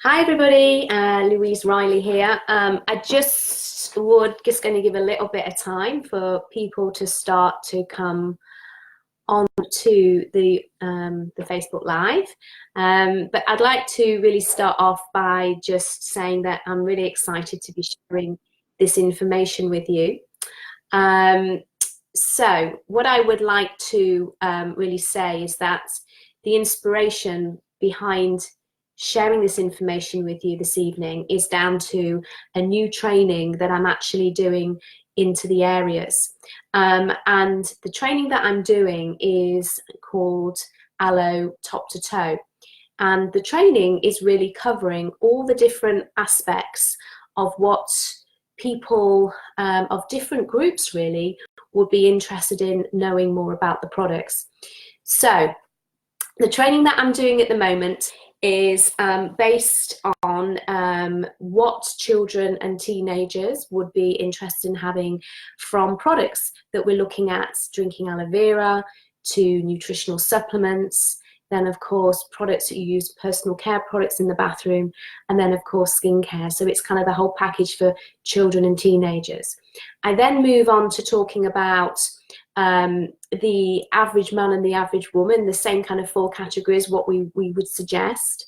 Hi everybody, Louise Riley here. I just going to give a little bit of time for people to start to come on to the Facebook Live. But I'd like to really start off by just saying that I'm really excited to be sharing this information with you. So what I would like to really say is that the inspiration behind sharing this information with you this evening is down to a new training that I'm actually doing into the areas. And the training that I'm doing is called Aloe Top to Toe. And the training is really covering all the different aspects of what people of different groups really would be interested in knowing more about the products. So the training that I'm doing at the moment is based on what children and teenagers would be interested in having from products that we're looking at, drinking aloe vera to nutritional supplements, then of course products that you use, personal care products in the bathroom, and then of course skincare. So it's kind of the whole package for children and teenagers. I then move on to talking about the average man and the average woman, the same kind of four categories, what we would suggest.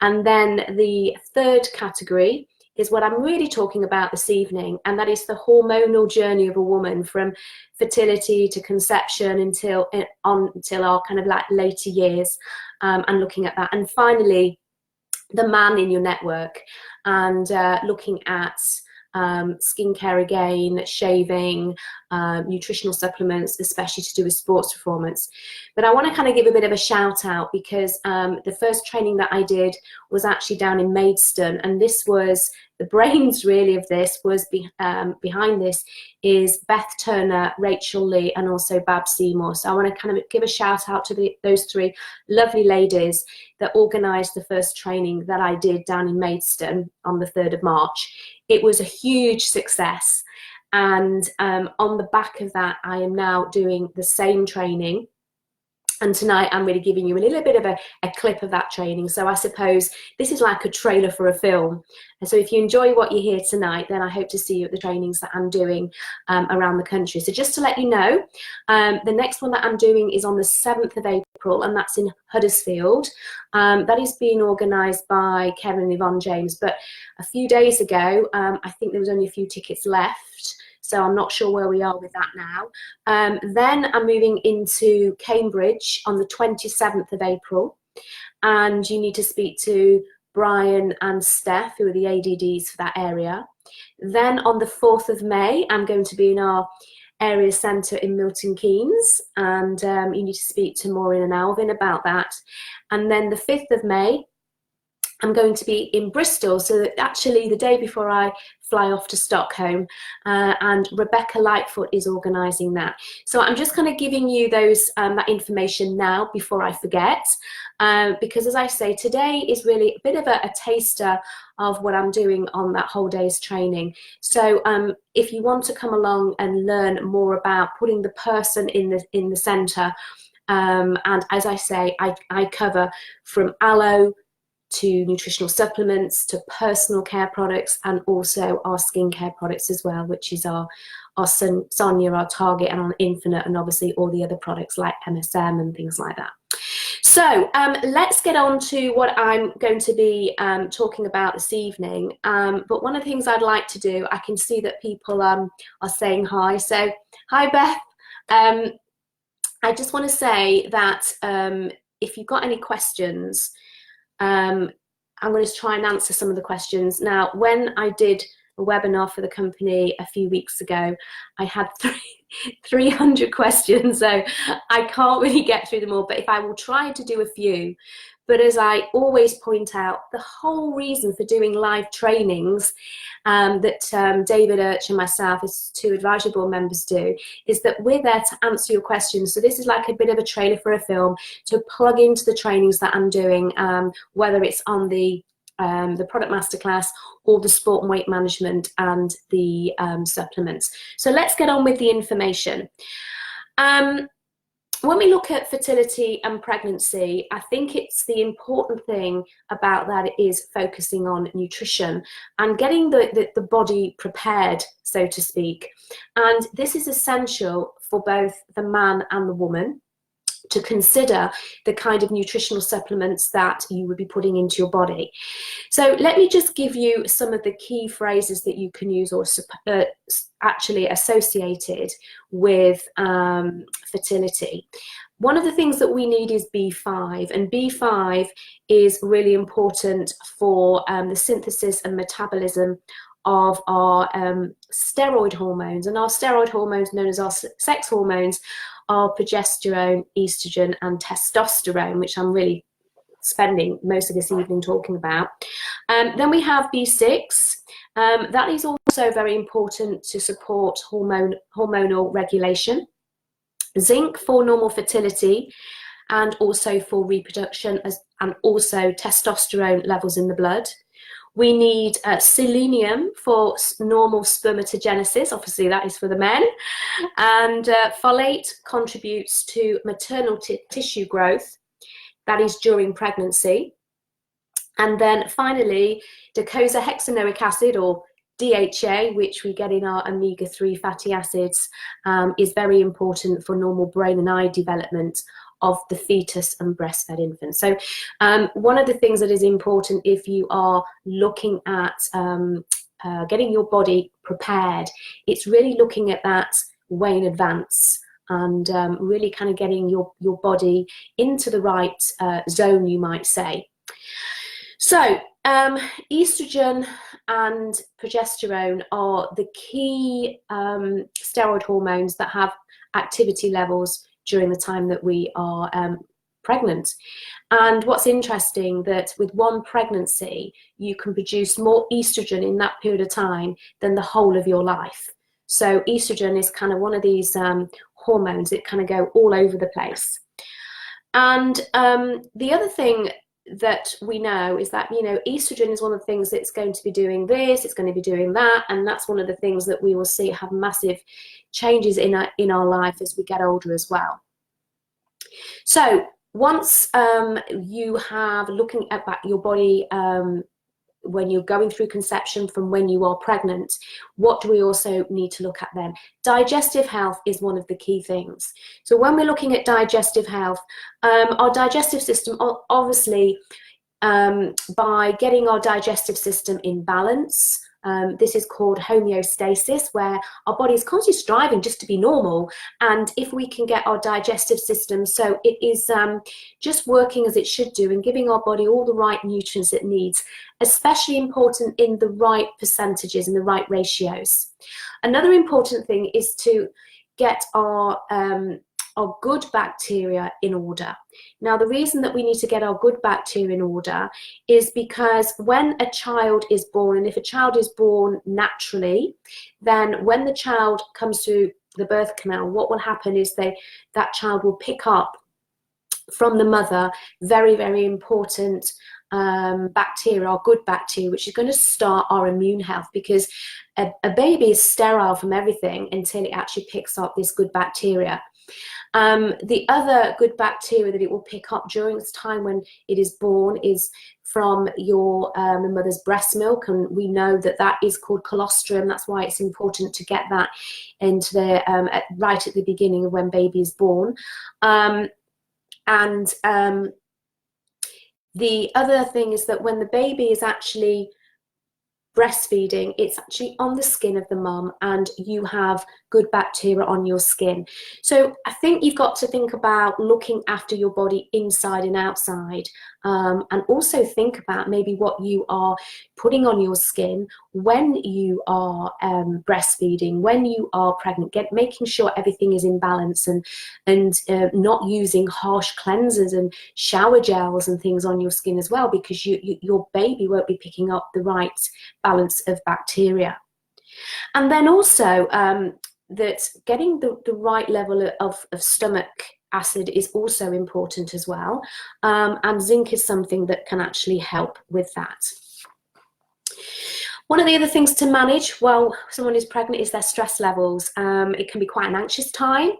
And then the third category is what I'm really talking about this evening, and that is the hormonal journey of a woman from fertility to conception until our kind of like later years, and looking at that. And finally, the man in your network, and looking at skincare again, shaving, nutritional supplements, especially to do with sports performance. But I want to kind of give a bit of a shout out because the first training that I did was actually down in Maidstone, and this was the brains really of this was behind this is Beth Turner, Rachel Lee, and also Bab Seymour. So I want to kind of give a shout out to those three lovely ladies that organised the first training that I did down in Maidstone on the 3rd of March. It was a huge success, and on the back of that I am now doing the same training, and tonight I'm really giving you a little bit of a clip of that training. So I suppose this is like a trailer for a film, and so if you enjoy what you hear tonight, then I hope to see you at the trainings that I'm doing around the country. So just to let you know, the next one that I'm doing is on the 7th of April, and that's in Huddersfield. That is being organised by Kevin and Yvonne James, but a few days ago I think there was only a few tickets left, so I'm not sure where we are with that now. Then I'm moving into Cambridge on the 27th of April, and you need to speak to Brian and Steph, who are the ADDs for that area. Then on the 4th of May, I'm going to be in our area centre in Milton Keynes, and you need to speak to Maureen and Alvin about that. And then the 5th of May, I'm going to be in Bristol, so actually the day before I fly off to Stockholm, and Rebecca Lightfoot is organising that. So I'm just kind of giving you those that information now before I forget, because as I say, today is really a bit of a taster of what I'm doing on that whole day's training. So if you want to come along and learn more about putting the person in the centre, and as I say, I cover from aloe to nutritional supplements, to personal care products, and also our skincare products as well, which is our Sonia, our Target, and our Infinite, and obviously all the other products like MSM and things like that. So let's get on to what I'm going to be talking about this evening. But one of the things I'd like to do, I can see that people are saying hi. So hi, Beth. I just want to say that if you've got any questions, I'm going to try and answer some of the questions. Now, when I did a webinar for the company a few weeks ago, I had 300 questions, so I can't really get through them all, but if I will try to do a few. But as I always point out, the whole reason for doing live trainings that David Urch and myself as two advisory board members do is that we're there to answer your questions. So this is like a bit of a trailer for a film to plug into the trainings that I'm doing, whether it's on the product masterclass or the sport and weight management and the supplements. So let's get on with the information. when we look at fertility and pregnancy, I think it's the important thing about that is focusing on nutrition and getting the body prepared, so to speak. And this is essential for both the man and the woman, to consider the kind of nutritional supplements that you would be putting into your body. So let me just give you some of the key phrases that you can use or actually associated with fertility. One of the things that we need is B5, and B5 is really important for the synthesis and metabolism of our steroid hormones. And our steroid hormones, known as our sex hormones, are progesterone, estrogen, and testosterone, which I'm really spending most of this evening talking about. Then we have B6. That is also very important to support hormonal regulation. Zinc for normal fertility and also for reproduction, and also testosterone levels in the blood. We need selenium for normal spermatogenesis, obviously that is for the men, and folate contributes to maternal tissue growth, that is during pregnancy. And then finally, docosahexaenoic acid, or DHA, which we get in our omega-3 fatty acids, is very important for normal brain and eye development of the fetus and breastfed infant. So one of the things that is important if you are looking at getting your body prepared, it's really looking at that way in advance and really kind of getting your body into the right zone, you might say. So estrogen and progesterone are the key steroid hormones that have activity levels during the time that we are pregnant. And what's interesting, that with one pregnancy, you can produce more estrogen in that period of time than the whole of your life. So estrogen is kind of one of these hormones that kind of go all over the place. And the other thing that we know is that, you know, estrogen is one of the things that's going to be doing this, it's going to be doing that, and that's one of the things that we will see have massive changes in our life as we get older as well. So once you have looking at your body when you're going through conception from when you are pregnant, what do we also need to look at then? Digestive health is one of the key things. So when we're looking at digestive health, our digestive system, obviously, by getting our digestive system in balance, this is called homeostasis, where our body is constantly striving just to be normal. And if we can get our digestive system so it is just working as it should do and giving our body all the right nutrients it needs, especially important in the right percentages and the right ratios. Another important thing is to get our good bacteria in order. Now, the reason that we need to get our good bacteria in order is because when a child is born, and if a child is born naturally, then when the child comes through the birth canal, what will happen is that child will pick up from the mother very, very important bacteria, our good bacteria, which is going to start our immune health, because a baby is sterile from everything until it actually picks up this good bacteria. The other good bacteria that it will pick up during this time when it is born is from your the mother's breast milk, and we know that that is called colostrum. That's why it's important to get that into the right at the beginning of when baby is born. The other thing is that when the baby is actually breastfeeding, it's actually on the skin of the mum, and you have good bacteria on your skin. So I think you've got to think about looking after your body inside and outside, and also think about maybe what you are putting on your skin when you are breastfeeding, when you are pregnant, making sure everything is in balance, and not using harsh cleansers and shower gels and things on your skin as well, because your baby won't be picking up the right balance of bacteria. And then also that getting the right level of stomach acid is also important as well, and zinc is something that can actually help with that. One of the other things to manage while someone is pregnant is their stress levels. It can be quite an anxious time.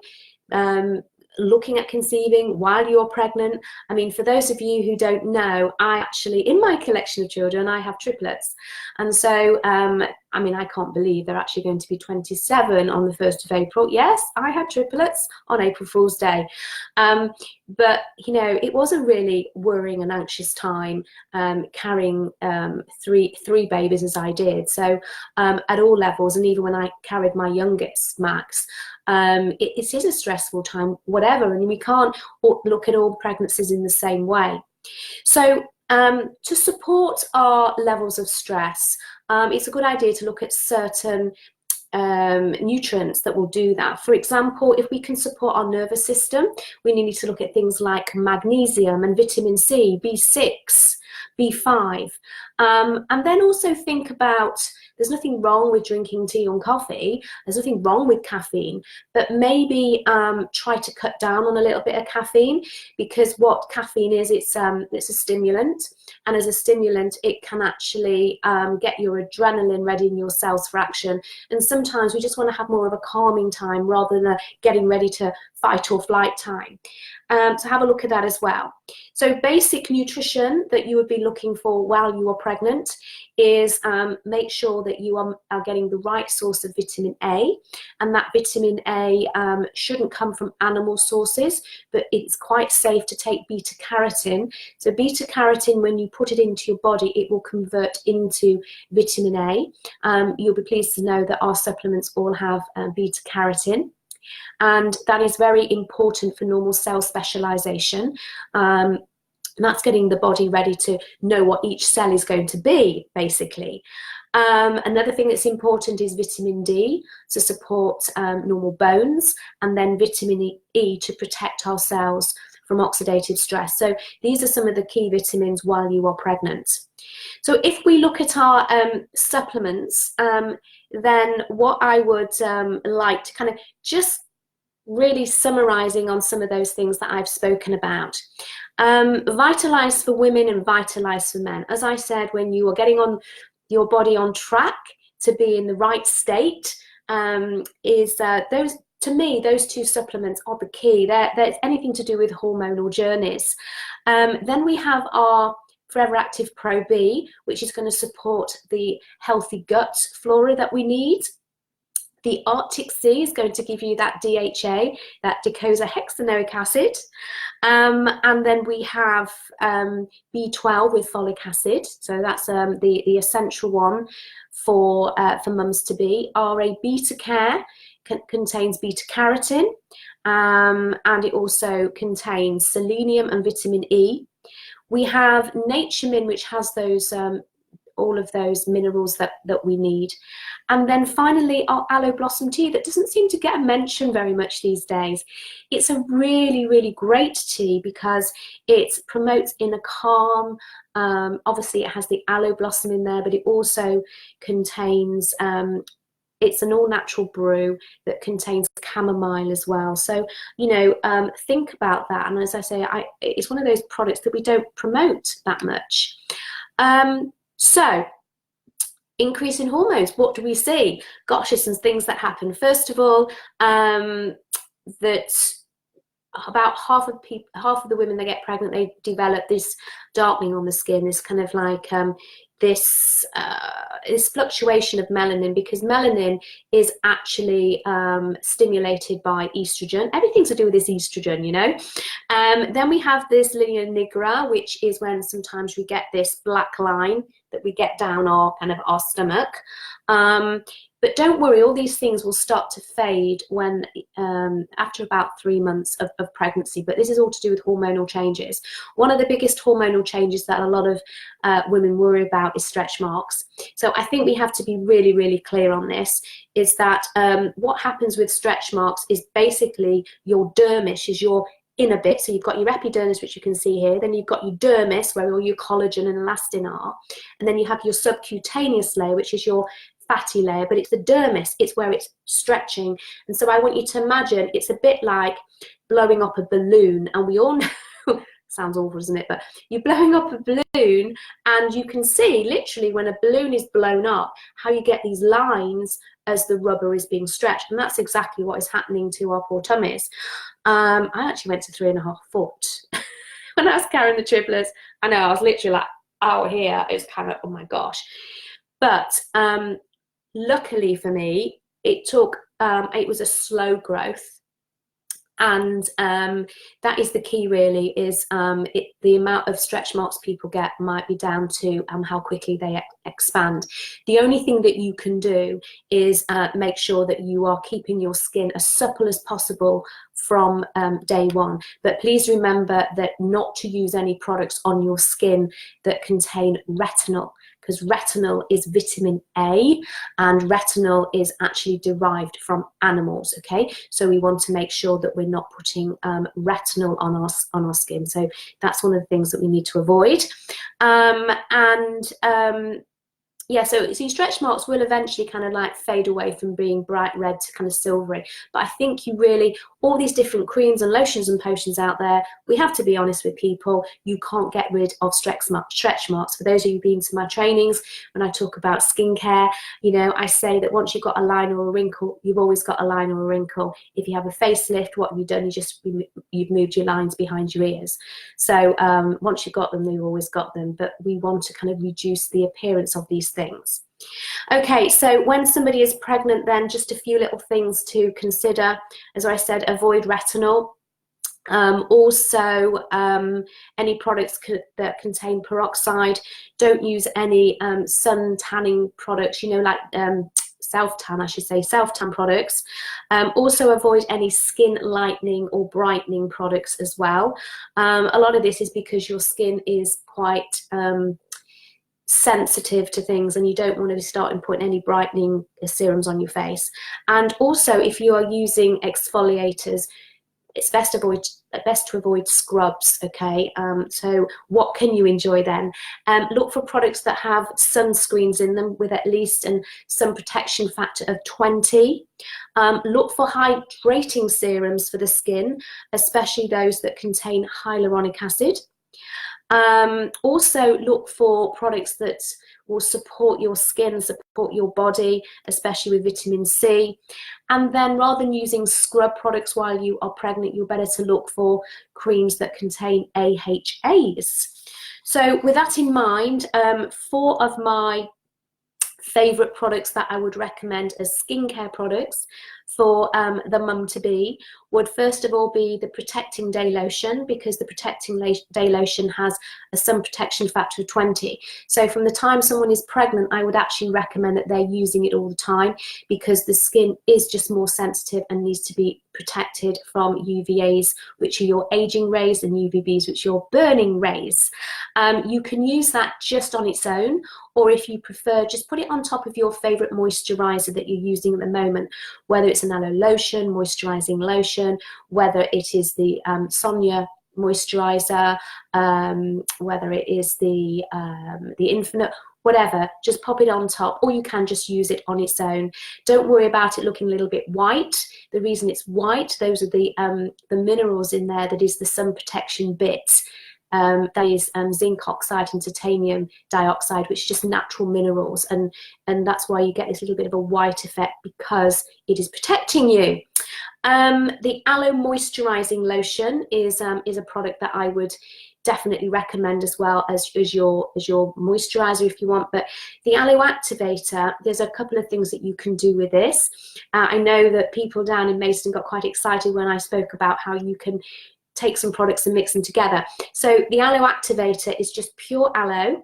looking at conceiving while you're pregnant. I mean, for those of you who don't know, I actually, in my collection of children, I have triplets. And so, I mean, I can't believe they're actually going to be 27 on the 1st of April. Yes, I had triplets on April Fool's Day. But, you know, it was a really worrying and anxious time carrying three babies as I did. So at all levels, and even when I carried my youngest, Max, it is a stressful time, whatever, and we can't look at all pregnancies in the same way. So to support our levels of stress, it's a good idea to look at certain nutrients that will do that. For example, if we can support our nervous system, we need to look at things like magnesium and vitamin C, B6, B5, and then also think about, there's nothing wrong with drinking tea and coffee, there's nothing wrong with caffeine, but maybe try to cut down on a little bit of caffeine, because what caffeine is, it's a stimulant, and as a stimulant it can actually get your adrenaline ready in your cells for action, and sometimes we just want to have more of a calming time rather than a getting ready to fight or flight time. So have a look at that as well. So basic nutrition that you would be looking for while you are pregnant is make sure that you are getting the right source of vitamin A, and that vitamin A shouldn't come from animal sources, but it's quite safe to take beta carotene. So beta carotene, when you put it into your body, it will convert into vitamin A. You'll be pleased to know that our supplements all have beta carotene. And that is very important for normal cell specialization. And that's getting the body ready to know what each cell is going to be, basically. Another thing that's important is vitamin D to support normal bones, and then vitamin E to protect our cells from oxidative stress. So these are some of the key vitamins while you are pregnant. So if we look at our supplements, then what I would like to kind of just really summarizing on some of those things that I've spoken about. Vitalize for women and Vitalize for men. As I said, when you are getting on your body on track to be in the right state, those, to me, those two supplements are the key. There's anything to do with hormonal journeys. Then we have our Forever Active Pro B, which is going to support the healthy gut flora that we need. The Arctic Sea is going to give you that DHA, that docosahexaenoic acid. And then we have B12 with folic acid. So that's the essential one for mums to be. RA Beta Care contains beta carotene, and it also contains selenium and vitamin E. We have Nature Min, which has those all of those minerals that we need. And then finally, our Aloe Blossom Tea, that doesn't seem to get a mention very much these days. It's a really, really great tea because it promotes inner calm. Obviously, it has the aloe blossom in there, but it also contains, it's an all-natural brew that contains chamomile as well. So, you know, think about that. And as I say, it's one of those products that we don't promote that much. So, increase in hormones, what do we see? Gosh, there's some things that happen. First of all, that about half of the women that get pregnant, they develop this darkening on the skin, this kind of like this fluctuation of melanin, because melanin is actually stimulated by estrogen. Everything's to do with this estrogen, you know. Then we have this linea nigra, which is when sometimes we get this black line that we get down our kind of our stomach. But don't worry, all these things will start to fade when after about 3 months of pregnancy. But this is all to do with hormonal changes. One of the biggest hormonal changes that a lot of women worry about is stretch marks. So I think we have to be really, really clear on this, is that what happens with stretch marks is basically your dermis is your inner bit. So you've got your epidermis, which you can see here, then you've got your dermis where all your collagen and elastin are, and then you have your subcutaneous layer, which is your fatty layer, but it's the dermis, it's where it's stretching. And so I want you to imagine it's a bit like blowing up a balloon, and we all know sounds awful, doesn't it? But you're blowing up a balloon, and you can see literally when a balloon is blown up how you get these lines as the rubber is being stretched, and that's exactly what is happening to our poor tummies. I actually went to 3.5 foot when I was carrying the triplets. I know, I was literally like out here. It was kind of, oh my gosh. But luckily for me, it was a slow growth. And that is the key, really, is the amount of stretch marks people get might be down to how quickly they expand. The only thing that you can do is make sure that you are keeping your skin as supple as possible from day one. But please remember that not to use any products on your skin that contain retinol, because retinol is vitamin A, and retinol is actually derived from animals, okay? So we want to make sure that we're not putting retinol on our skin. So that's one of the things that we need to avoid. Yeah, so see, stretch marks will eventually kind of like fade away from being bright red to kind of silvery. But I think you really, all these different creams and lotions and potions out there, we have to be honest with people, you can't get rid of stretch marks. For those of you who've been to my trainings, when I talk about skincare, you know, I say that once you've got a line or a wrinkle, you've always got a line or a wrinkle. If you have a facelift, what have you done? You've moved your lines behind your ears. So once you've got them, you've always got them. But we want to kind of reduce the appearance of these things. Okay, so when somebody is pregnant, then just a few little things to consider. As I said, avoid retinol. Also, any products that contain peroxide. Don't use any sun tanning products, you know, like self-tan, I should say, self-tan products. Also avoid any skin lightening or brightening products as well. A lot of this is because your skin is quite sensitive to things, and you don't want to start putting any brightening serums on your face. And also, if you are using exfoliators, it's best to avoid scrubs, okay? So what can you enjoy then? Look for products that have sunscreens in them with at least a sun protection factor of 20. Look for hydrating serums for the skin, especially those that contain hyaluronic acid. Also look for products that will support your skin, support your body, especially with vitamin C. And then rather than using scrub products while you are pregnant, you're better to look for creams that contain AHAs. So with that in mind, 4 of my favorite products that I would recommend as skincare products for the mum-to-be would first of all be the Protecting Day Lotion, because the Protecting Day Lotion has a sun protection factor of 20. So from the time someone is pregnant, I would actually recommend that they're using it all the time, because the skin is just more sensitive and needs to be protected from UVAs, which are your aging rays, and UVBs, which are your burning rays. You can use that just on its own, or if you prefer, just put it on top of your favorite moisturizer that you're using at the moment, whether it's an aloe lotion, moisturizing lotion, whether it is the Sonia moisturizer, whether it is the Infinite, whatever, just pop it on top, or you can just use it on its own. Don't worry about it looking a little bit white. The reason it's white, those are the minerals in there, that is the sun protection bits. That is zinc oxide and titanium dioxide, which are just natural minerals, and that's why you get this little bit of a white effect, because it is protecting you. The Aloe Moisturizing Lotion is a product that I would definitely recommend as well as your moisturizer if you want. But the Aloe Activator, there's a couple of things that you can do with this. I know that people down in Maidstone got quite excited when I spoke about how you can take some products and mix them together. So the Aloe Activator is just pure aloe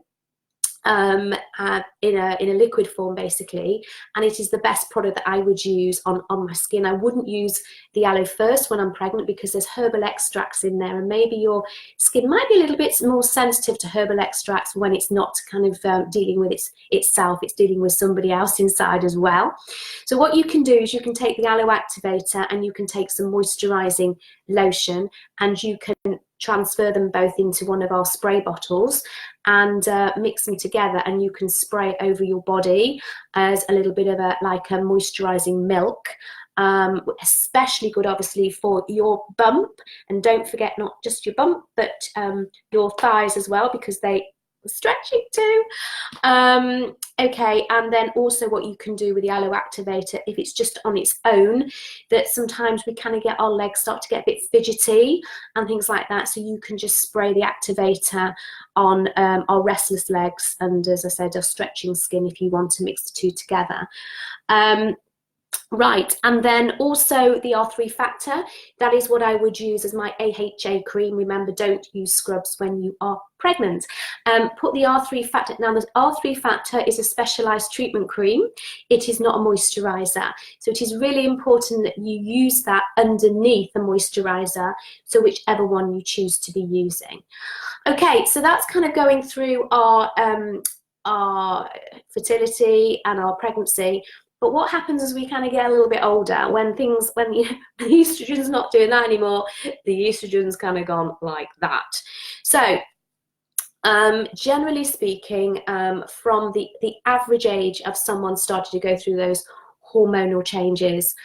in a liquid form, basically, and it is the best product that I would use on my skin. I wouldn't use the aloe first when I'm pregnant, because there's herbal extracts in there, and maybe your skin might be a little bit more sensitive to herbal extracts when it's not kind of dealing with itself, it's dealing with somebody else inside as well. So what you can do is you can take the Aloe Activator and you can take some moisturizing lotion, and you can transfer them both into one of our spray bottles and mix them together, and you can spray over your body as a little bit of like a moisturizing milk. especially good obviously for your bump, and don't forget not just your bump but your thighs as well, because they stretching too. Okay, and then also what you can do with the aloe activator, if it's just on its own, that sometimes we kind of get our legs start to get a bit fidgety and things like that, so you can just spray the activator on our restless legs and, as I said, our stretching skin if you want to mix the two together. Right, and then also the R3 factor, that is what I would use as my AHA cream. Remember, don't use scrubs when you are pregnant. Put the R3 factor, now the R3 factor is a specialized treatment cream. It is not a moisturizer. So it is really important that you use that underneath a moisturizer, so whichever one you choose to be using. Okay, so that's kind of going through our fertility and our pregnancy. But what happens as we kind of get a little bit older, when the estrogen's not doing that anymore, the estrogen's kind of gone like that. So generally speaking, from the average age of someone starting to go through those hormonal changes,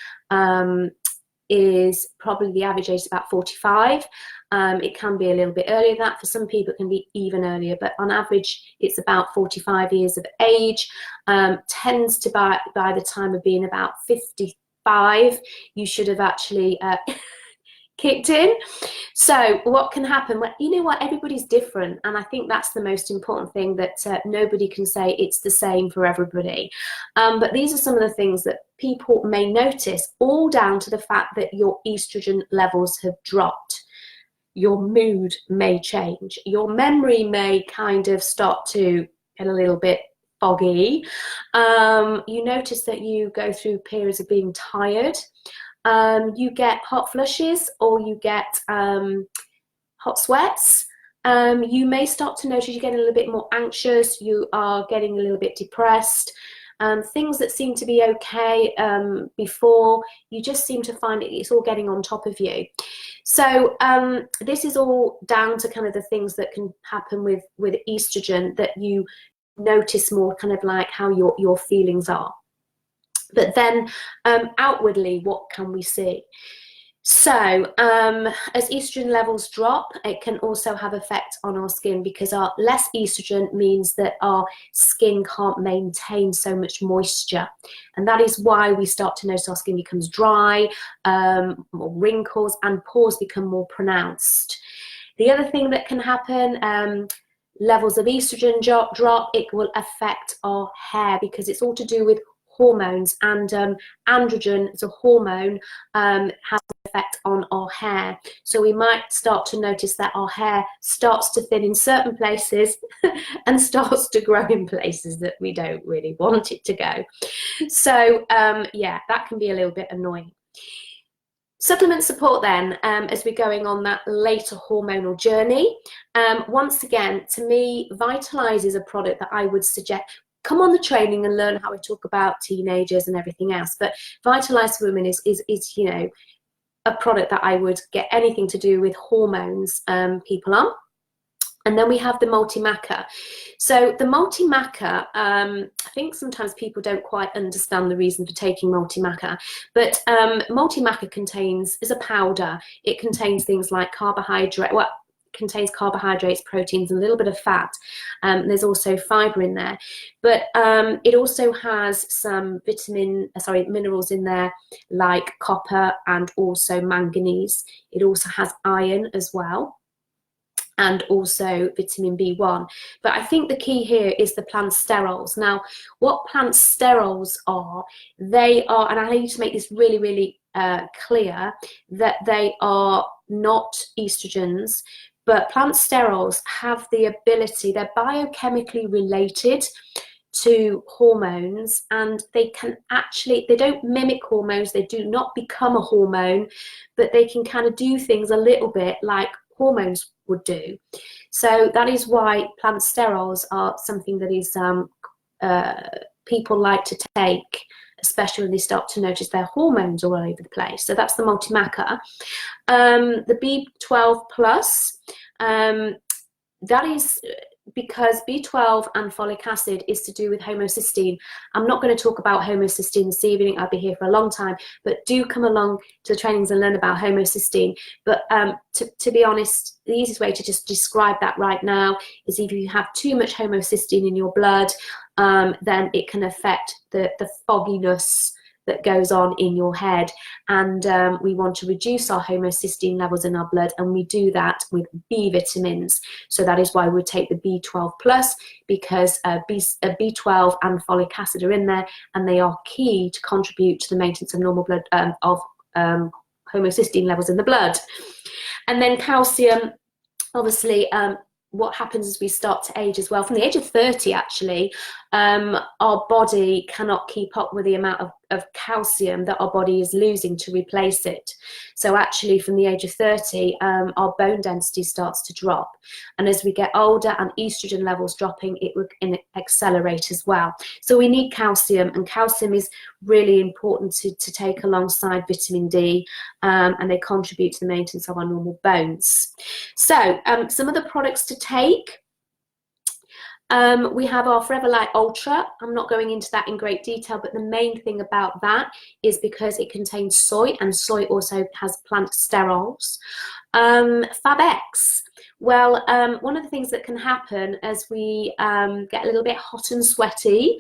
is probably the average age is about 45. It can be a little bit earlier than that. For some people it can be even earlier, but on average it's about 45 years of age. Tends to by the time of being about 55 you should have actually kicked in. So what can happen? Well, you know what, everybody's different, and I think that's the most important thing, that nobody can say it's the same for everybody. But these are some of the things that people may notice, all down to the fact that your estrogen levels have dropped. Your mood may change, your memory may kind of start to get a little bit foggy. You notice that you go through periods of being tired. You get hot flushes, or you get hot sweats. You may start to notice you're getting a little bit more anxious, you are getting a little bit depressed. Things that seem to be okay before, you just seem to find it's all getting on top of you. So this is all down to kind of the things that can happen with estrogen, that you notice more kind of like how your feelings are. But then outwardly, what can we see? So as estrogen levels drop, it can also have effect on our skin, because our less estrogen means that our skin can't maintain so much moisture, and that is why we start to notice our skin becomes dry, more wrinkles, and pores become more pronounced. The other thing that can happen, levels of estrogen drop, it will affect our hair, because it's all to do with hormones, and androgen as a hormone has an effect on our hair. So we might start to notice that our hair starts to thin in certain places and starts to grow in places that we don't really want it to go. So yeah, that can be a little bit annoying. Supplement support then, as we're going on that later hormonal journey. Once again, to me, Vitalize is a product that I would suggest. Come on the training and learn how I talk about teenagers and everything else. But Vitalize for Women is you know, a product that I would get anything to do with hormones people on. And then we have the multi-maca. So the multi-maca, I think sometimes people don't quite understand the reason for taking multi-maca, but multi-maca is a powder. It contains things like contains carbohydrates, proteins, and a little bit of fat. There's also fiber in there, but it also has some minerals in there, like copper and also manganese. It also has iron as well, and also vitamin B1. But I think the key here is the plant sterols. Now, what plant sterols are, they are, and I need to make this really, really clear, that they are not estrogens, but plant sterols have the ability, they're biochemically related to hormones, and they can actually, they don't mimic hormones, they do not become a hormone, but they can kind of do things a little bit like hormones would do. So that is why plant sterols are something that is people like to take, especially when they start to notice their hormones all over the place. So that's the multi-maca. The B12 plus, that is because B12 and folic acid is to do with homocysteine. I'm not going to talk about homocysteine this evening. I'll be here for a long time, but do come along to the trainings and learn about homocysteine. But to be honest, the easiest way to just describe that right now is if you have too much homocysteine in your blood, then it can affect the fogginess that goes on in your head, and we want to reduce our homocysteine levels in our blood, and we do that with B vitamins. So that is why we take the B12 plus, because B12 and folic acid are in there, and they are key to contribute to the maintenance of normal blood homocysteine levels in the blood. And then calcium, obviously, what happens as we start to age as well. From the age of 30, actually, our body cannot keep up with the amount of calcium that our body is losing to replace it. So actually, from the age of 30, our bone density starts to drop. And as we get older and estrogen levels dropping, it would accelerate as well. So we need calcium, and calcium is really important to take alongside vitamin D, and they contribute to the maintenance of our normal bones. So some of the products to take. We have our Forever Light Ultra. I'm not going into that in great detail, but the main thing about that is because it contains soy, and soy also has plant sterols. FabX. Well, one of the things that can happen as we get a little bit hot and sweaty,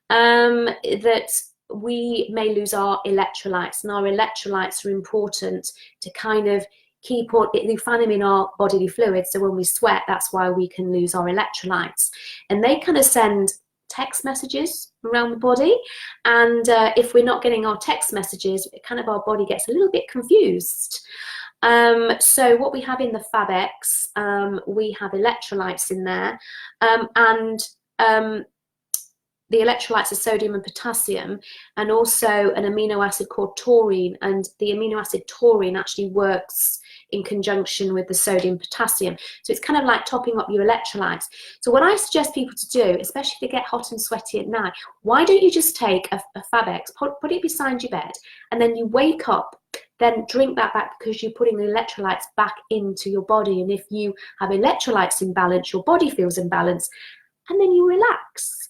that we may lose our electrolytes, and our electrolytes are important to kind of keep on, they find them in our bodily fluids. So when we sweat, that's why we can lose our electrolytes, and they kind of send text messages around the body, and if we're not getting our text messages, kind of our body gets a little bit confused. So what we have in the FabX, we have electrolytes in there, and the electrolytes are sodium and potassium, and also an amino acid called taurine, and the amino acid taurine actually works in conjunction with the sodium potassium. So it's kind of like topping up your electrolytes. So what I suggest people to do, especially if they get hot and sweaty at night, why don't you just take a FabX, put it beside your bed, and then you wake up, then drink that back, because you're putting the electrolytes back into your body. And if you have electrolytes imbalance, your body feels imbalanced, and then you relax.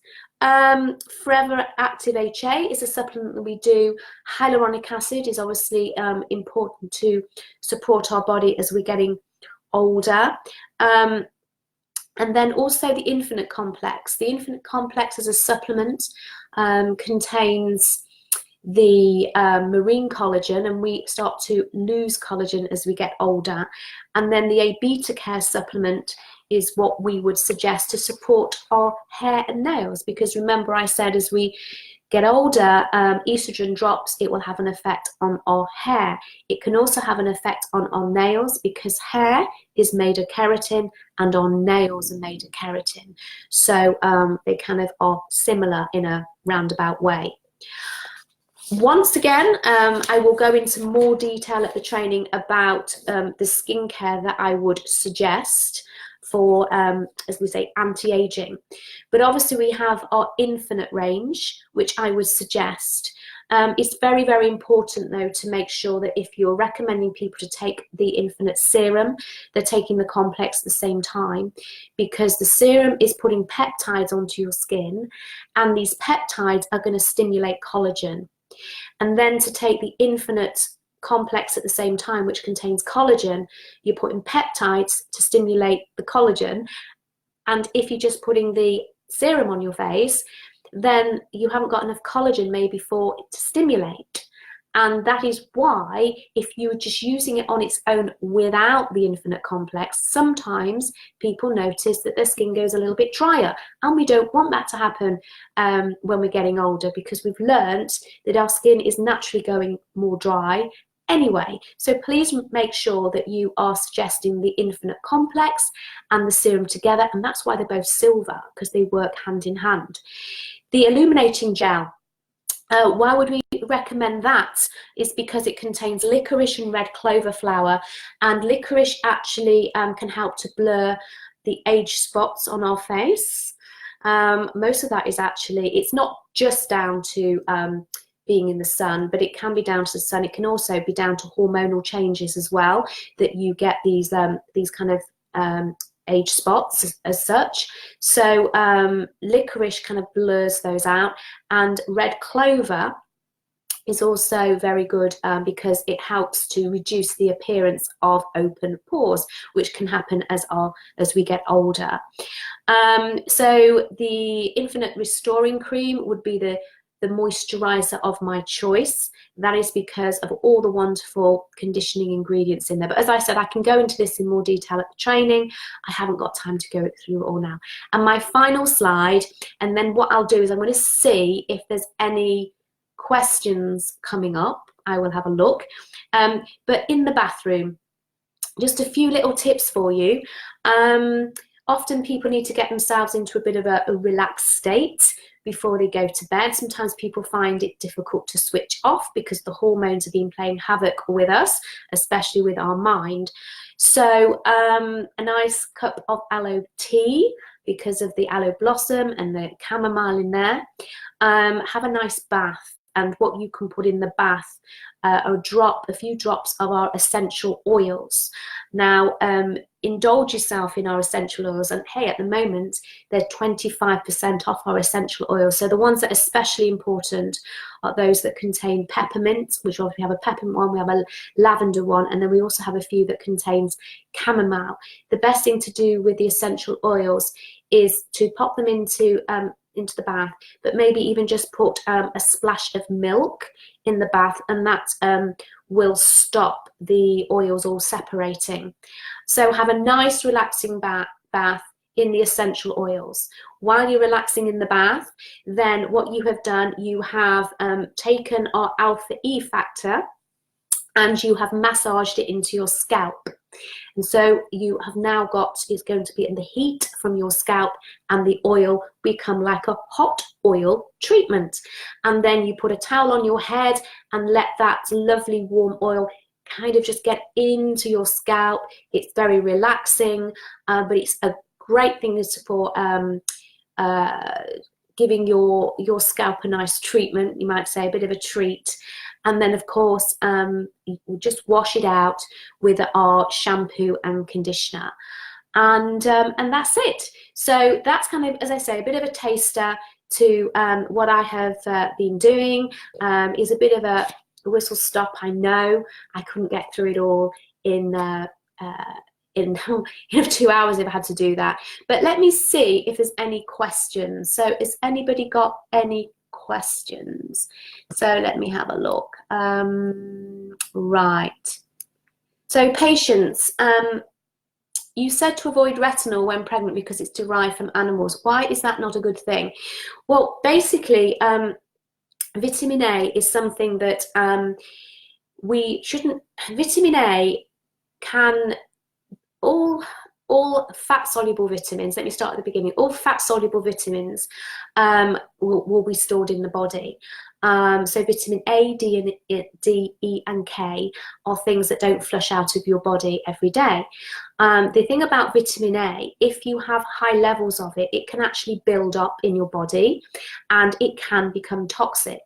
Forever Active HA is a supplement that we do. Hyaluronic acid is obviously important to support our body as we're getting older. And then also the Infinite Complex. The Infinite Complex as a supplement contains the marine collagen, and we start to lose collagen as we get older. And then the A-beta care supplement is what we would suggest to support our hair and nails, because remember I said as we get older, estrogen drops, it will have an effect on our hair. It can also have an effect on our nails, because hair is made of keratin and our nails are made of keratin. So they kind of are similar in a roundabout way. Once again, I will go into more detail at the training about the skincare that I would suggest for, as we say, anti-aging. But obviously we have our Infinite range, which I would suggest. It's very, very important, though, to make sure that if you're recommending people to take the Infinite Serum, they're taking the complex at the same time, because the serum is putting peptides onto your skin, and these peptides are going to stimulate collagen. And then to take the Infinite Complex at the same time, which contains collagen, you're putting peptides to stimulate the collagen. And if you're just putting the serum on your face, then you haven't got enough collagen maybe for it to stimulate. And that is why, if you're just using it on its own without the Infinite Complex, sometimes people notice that their skin goes a little bit drier. And we don't want that to happen when we're getting older, because we've learned that our skin is naturally going more dry anyway. So please make sure that you are suggesting the Infinite Complex and the serum together. And that's why they're both silver, because they work hand in hand. The Illuminating Gel. Why would we recommend that? Is because it contains licorice and red clover flower, and licorice actually can help to blur the age spots on our face. Most of that is actually, it's not just down to being in the sun, but it can be down to the sun. It can also be down to hormonal changes as well, that you get these kind of age spots as such. So licorice kind of blurs those out, and red clover is also very good because it helps to reduce the appearance of open pores, which can happen as we get older. So the Infinite Restoring Cream would be the moisturizer of my choice. That is because of all the wonderful conditioning ingredients in there. But as I said, I can go into this in more detail at the training. I haven't got time to go through it all now. And my final slide, and then what I'll do is I'm going to see if there's any questions coming up. I will have a look. But in the bathroom, just a few little tips for you. Often people need to get themselves into a bit of a relaxed state before they go to bed. Sometimes people find it difficult to switch off because the hormones have been playing havoc with us, especially with our mind. So a nice cup of aloe tea, because of the aloe blossom and the chamomile in there. Have a nice bath. And what you can put in the bath are a few drops of our essential oils. Now, indulge yourself in our essential oils. And hey, at the moment, they're 25% off our essential oils. So the ones that are especially important are those that contain peppermint, which obviously have a peppermint one, we have a lavender one, and then we also have a few that contains chamomile. The best thing to do with the essential oils is to pop them into the bath, but maybe even just put a splash of milk in the bath, and that will stop the oils all separating. So have a nice relaxing bath in the essential oils. While you're relaxing in the bath, then what you have done, you have taken our alpha E factor and you have massaged it into your scalp. And so you have now got, it's going to be in the heat from your scalp, and the oil become like a hot oil treatment. And then you put a towel on your head and let that lovely warm oil kind of just get into your scalp. It's very relaxing, but it's a great thing for giving your scalp a nice treatment, you might say, a bit of a treat. And then, of course, you just wash it out with our shampoo and conditioner. And that's it. So that's kind of, as I say, a bit of a taster to what I have been doing. Is a bit of a whistle stop. I know I couldn't get through it all in 2 hours if I had to do that. But let me see if there's any questions. So has anybody got any questions? So let me have a look. Right. So patience, you said to avoid retinol when pregnant because it's derived from animals. Why is that not a good thing? Well, basically, vitamin A is something that we shouldn't. Vitamin A can all fat-soluble vitamins, let me start at the beginning, all fat-soluble vitamins will be stored in the body. So vitamin A, D, E, and K are things that don't flush out of your body every day. The thing about vitamin A, if you have high levels of it, it can actually build up in your body and it can become toxic.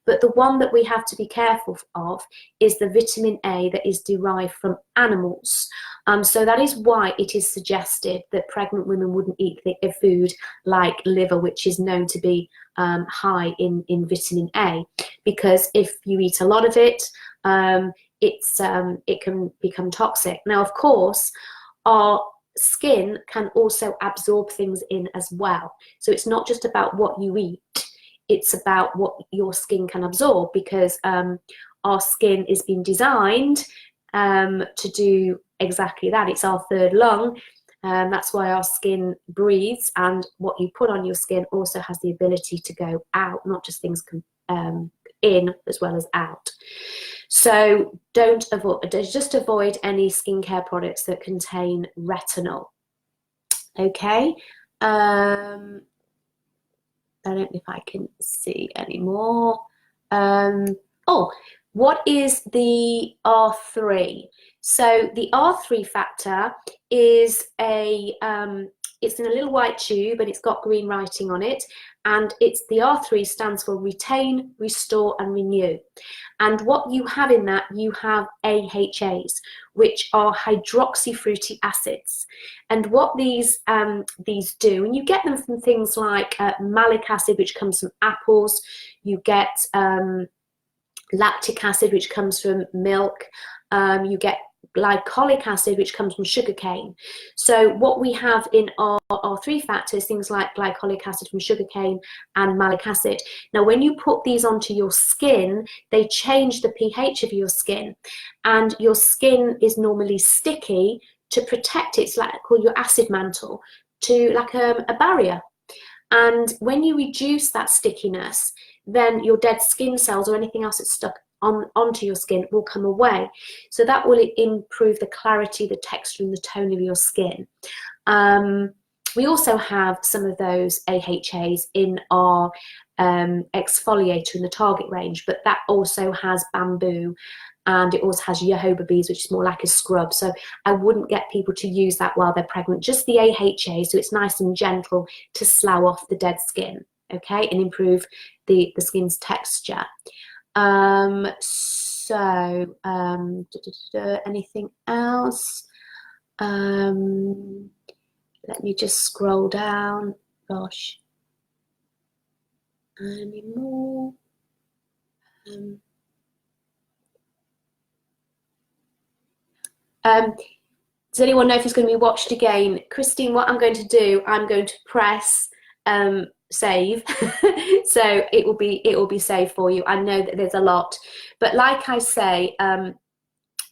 But the one that we have to be careful of is the vitamin A that is derived from animals. So that is why it is suggested that pregnant women wouldn't eat a food like liver, which is known to be high in vitamin A, because if you eat a lot of it, it can become toxic. Now, of course, our skin can also absorb things in as well. So it's not just about what you eat. It's about what your skin can absorb, because our skin is being designed to do exactly that. It's our third lung. That's why our skin breathes, and what you put on your skin also has the ability to go out, not just things in as well as out. So just avoid any skincare products that contain retinol. Okay. I don't know if I can see any more. What is the R3? So the R3 factor is a It's in a little white tube and it's got green writing on it. And it's the R3 stands for retain, restore, and renew. And what you have in that, you have AHAs, which are hydroxy fruity acids. And what these do, and you get them from things like malic acid, which comes from apples. You get lactic acid, which comes from milk. You get glycolic acid, which comes from sugarcane. So what we have in our three factors, things like glycolic acid from sugarcane and malic acid. Now, when you put these onto your skin, they change the pH of your skin, and your skin is normally sticky. To protect it, it's like called your acid mantle, to like a barrier. And when you reduce that stickiness, then your dead skin cells or anything else that's stuck onto your skin will come away. So that will improve the clarity, the texture, and the tone of your skin. We also have some of those AHAs in our exfoliator in the Target range, but that also has bamboo, and it also has jojoba bees, which is more like a scrub. So I wouldn't get people to use that while they're pregnant, just the AHA, so it's nice and gentle to slough off the dead skin, okay, and improve the skin's texture. Anything else? Let me just scroll down. Gosh. Any more? Does anyone know if it's going to be watched again? Christine, what I'm going to do, I'm going to press save so it will be saved for you. I know that there's a lot, but like I say,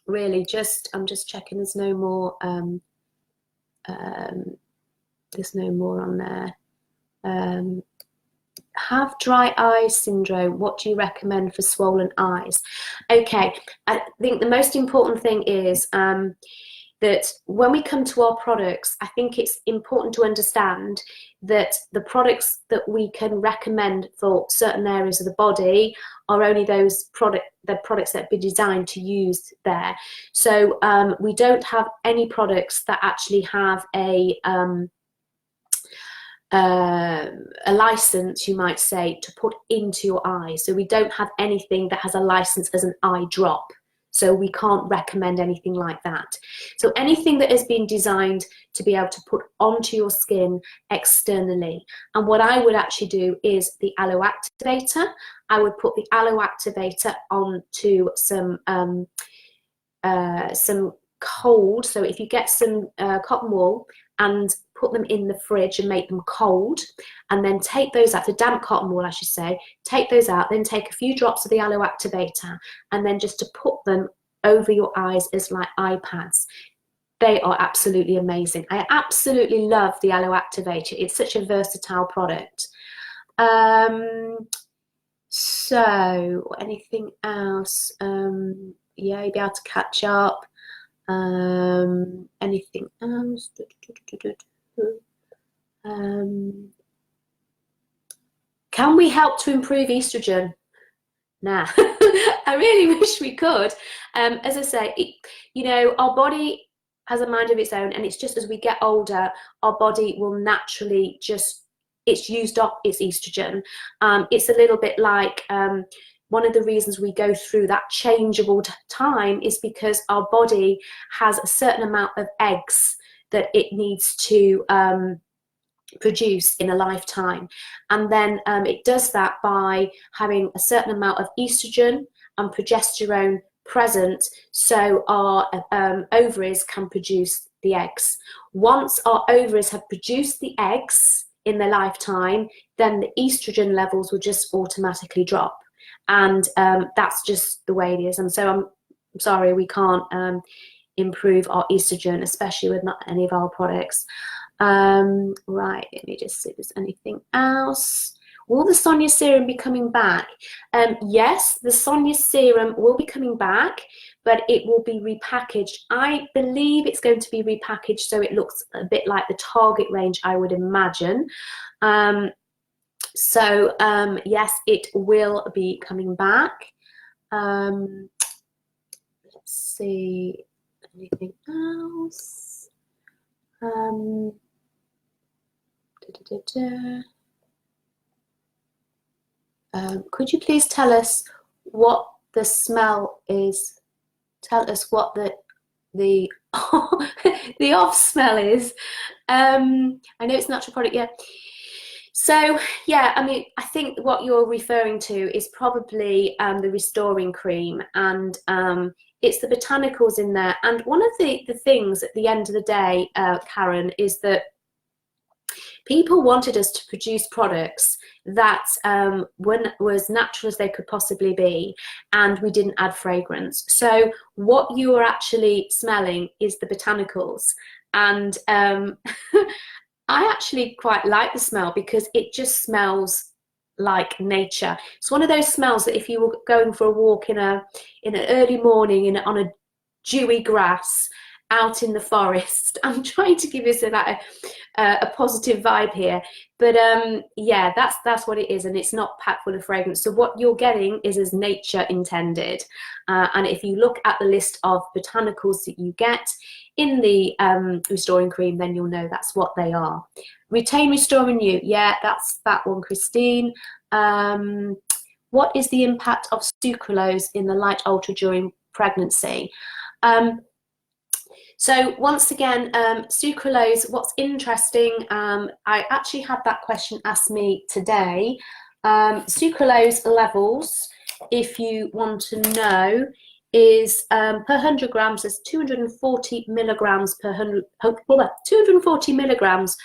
really I'm just checking there's no more on there. Have dry eye syndrome, what do you recommend for swollen eyes? Okay, I think the most important thing is that when we come to our products, I think it's important to understand that the products that we can recommend for certain areas of the body are only the products that have been designed to use there. So we don't have any products that actually have a license, you might say, to put into your eye. So we don't have anything that has a license as an eye drop. So we can't recommend anything like that. So anything that has been designed to be able to put onto your skin externally. And what I would actually do is the aloe activator. I would put the aloe activator onto some cold. So if you get some cotton wool and put them in the fridge and make them cold, and then take those out, the damp cotton wool I should say, take those out, then take a few drops of the aloe activator, and then just to put them over your eyes as like eye pads. They are absolutely amazing. I absolutely love the aloe activator. It's such a versatile product. So anything else? Yeah, you'll be able to catch up. Anything else? Can we help to improve estrogen? Nah, I really wish we could. As I say, you know, our body has a mind of its own, and it's just as we get older, our body will naturally just, it's used up its estrogen. It's a little bit like one of the reasons we go through that changeable time is because our body has a certain amount of eggs that it needs to produce in a lifetime, and then it does that by having a certain amount of estrogen and progesterone present, so our ovaries can produce the eggs. Once our ovaries have produced the eggs in their lifetime, then the estrogen levels will just automatically drop, and that's just the way it is. And so I'm sorry, we can't improve our estrogen, especially with not any of our products. Right, let me just see if there's anything else. Will the Sonia serum be coming back? Yes, the Sonia serum will be coming back, but it will be repackaged. I believe it's going to be repackaged so it looks a bit like the Target range, I would imagine. Yes, it will be coming back. Let's see, anything else? Could you please tell us what the smell is? Tell us what the the off smell is. I know it's a natural product, yeah. So yeah, I mean, I think what you're referring to is probably the restoring cream, and it's the botanicals in there. And one of the things at the end of the day, Karen, is that people wanted us to produce products that were as natural as they could possibly be, and we didn't add fragrance. So what you are actually smelling is the botanicals, and I actually quite like the smell because it just smells like nature. It's one of those smells that if you were going for a walk in an early morning on a dewy grass out in the forest. I'm trying to give you a positive vibe here, but yeah, that's what it is, and it's not packed full of fragrance. So what you're getting is as nature intended, and if you look at the list of botanicals that you get in the restoring cream, then you'll know that's what they are. Retain, restore, renew. Yeah, that's that one, Christine. What is the impact of sucralose in the light ultra during pregnancy? So once again, sucralose, what's interesting, I actually had that question asked me today. Sucralose levels, if you want to know, is per 100 grams, there's 240 milligrams per 240 milligrams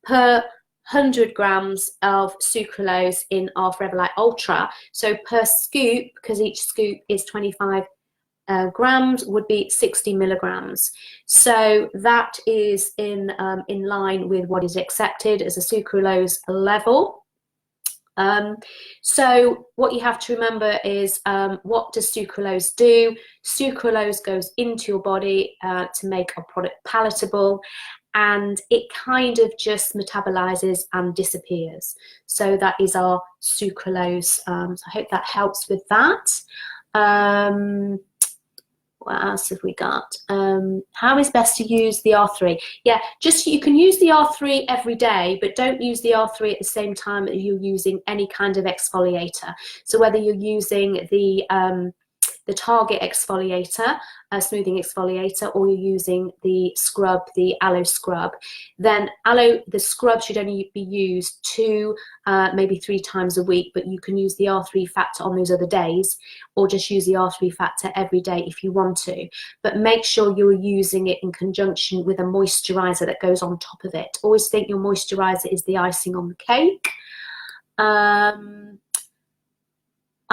per 100 grams of sucralose in our Forever Light Ultra. So per scoop, because each scoop is 25 grams, would be 60 milligrams. So that is in line with what is accepted as a sucralose level. So what you have to remember is, what does sucralose do? Sucralose goes into your body to make a product palatable, and it kind of just metabolizes and disappears. So that is our sucralose. So I hope that helps with that. What else have we got? How is best to use the R3? Yeah, just you can use the R3 every day, but don't use the R3 at the same time that you're using any kind of exfoliator. So whether you're using the Target exfoliator, smoothing exfoliator, or you're using the scrub, the aloe scrub, then the scrub should only be used 2, maybe 3 times a week, but you can use the R3 factor on those other days, or just use the R3 factor every day if you want to. But make sure you're using it in conjunction with a moisturizer that goes on top of it. Always think your moisturizer is the icing on the cake.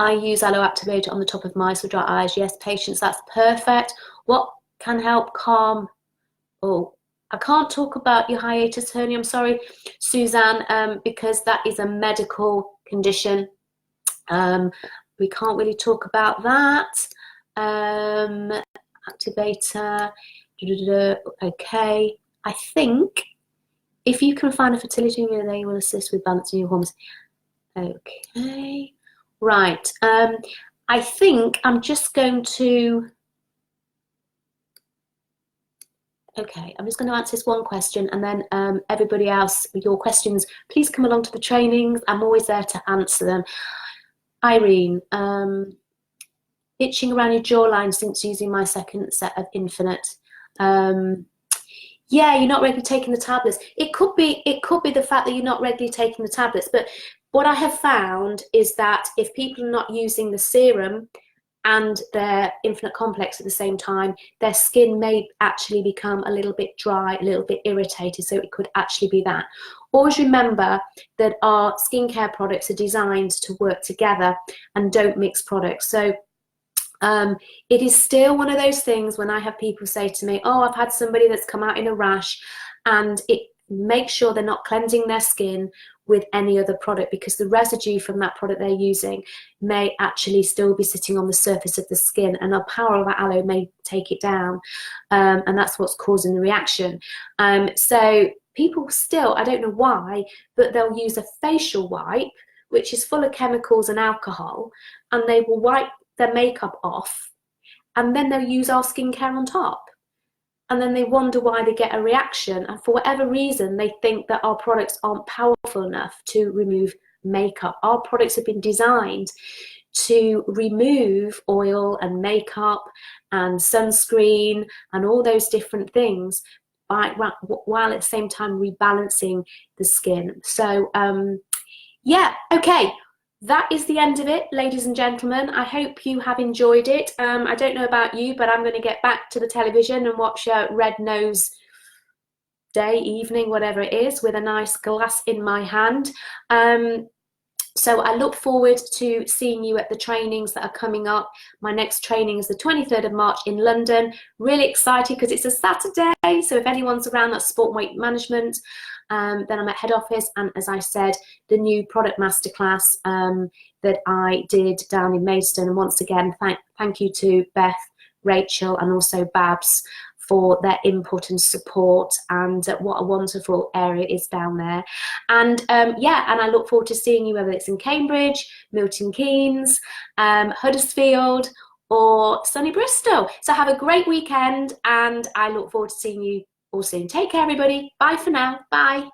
I use aloe activator on the top of my for dry eyes. Yes, patience, that's perfect. What can help calm? Oh, I can't talk about your hiatus hernia, I'm sorry, Suzanne, because that is a medical condition. We can't really talk about that. Activator, okay. I think if you can find a fertility unit, they will assist with balancing your hormones. Okay. Right, I think I'm just going to, okay, I'm just going to answer this one question, and then everybody else, your questions, please come along to the trainings. I'm always there to answer them. Irene, itching around your jawline since using my second set of Infinite. Yeah, you're not regularly taking the tablets. It could be the fact that you're not regularly taking the tablets, but what I have found is that if people are not using the serum and their Infinite Complex at the same time, their skin may actually become a little bit dry, a little bit irritated, so it could actually be that. Always remember that our skincare products are designed to work together and don't mix products. So it is still one of those things when I have people say to me, oh, I've had somebody that's come out in a rash, and make sure they're not cleansing their skin with any other product, because the residue from that product they're using may actually still be sitting on the surface of the skin, and the power of aloe may take it down, and that's what's causing the reaction. So people still, I don't know why, but they'll use a facial wipe which is full of chemicals and alcohol, and they will wipe their makeup off, and then they'll use our skincare on top. and then they wonder why they get a reaction. And for whatever reason, they think that our products aren't powerful enough to remove makeup. Our products have been designed to remove oil and makeup and sunscreen and all those different things, while at the same time rebalancing the skin. So yeah, okay, that is the end of it, ladies and gentlemen. I hope you have enjoyed it. I don't know about you, but I'm going to get back to the television and watch Red Nose Day, evening, whatever it is, with a nice glass in my hand. So I look forward to seeing you at the trainings that are coming up. My next training is the 23rd of March in London. Really excited because it's a Saturday. So if anyone's around, that's sport and weight management. Then I'm at head office. And as I said, the new product masterclass that I did down in Maidstone. And once again, thank you to Beth, Rachel, and also Babs for their input and support, and what a wonderful area is down there. And yeah, and I look forward to seeing you, whether it's in Cambridge, Milton Keynes, Huddersfield, or sunny Bristol. So have a great weekend, and I look forward to seeing you all soon. Take care, everybody. Bye for now. Bye.